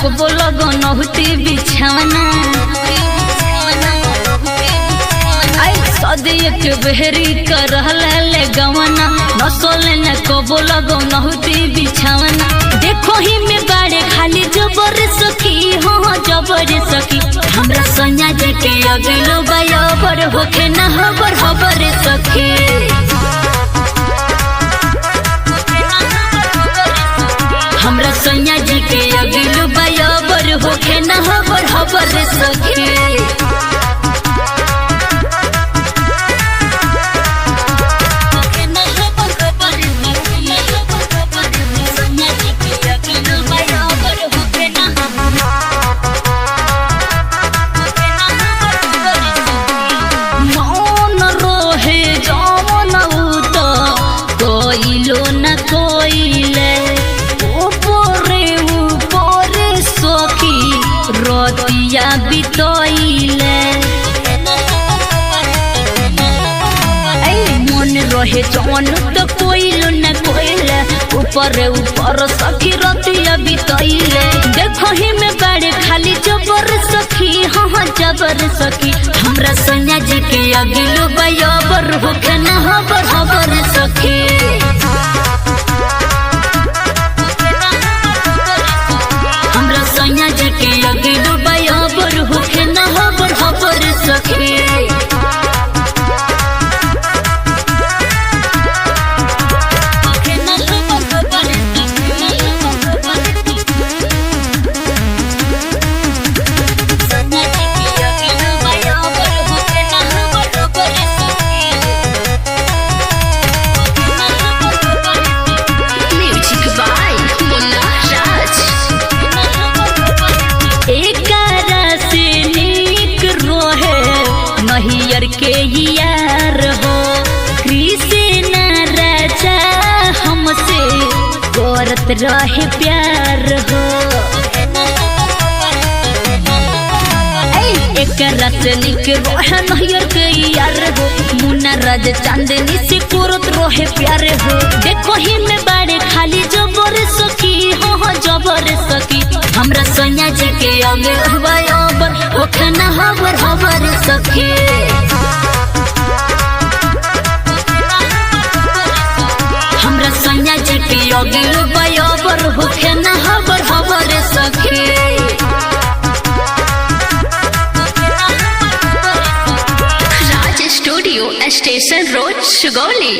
को लगो नहुती बिछाना सदी एक बहरी कर ले गवना नसोले न को लगो नहुती बिछाना देखो ही में बाड़े खाली जबर सखी हो जबर सखी हमरा सैया जी के अगलो बराबर होके न हबर सखी हमरा सैया जी के अगलो बराबर होके न हबर सखी रोतिया बितोइले मन रहे जवन तो कोइलो न कोइले ऊपर सखी रोतिया बितोइले देखो ही में बड़े खाली जबर सखी हाँ जबर सखी हमरा सैया जी के अगलो बराबर होके न हबर सखी हमरा सैया जी के अगलो बराबर होके न हबर सखी नहियर के यार हो कृष्ण राजा हमसे करत रहे प्यार हो एक रात निक रहे नहियर के यार हो मुन्ना राज चांदनी से करत रहे प्यार हो देखो ही में बाड़े खाली जबर सखी हो जबर सखी हमरा सैया जी के अगे बराबर होके न हबर सखी हमरा सैया जी के अगे बराबर होके न हबर सखी राज स्टूडियो स्टेशन रोड सुगौली।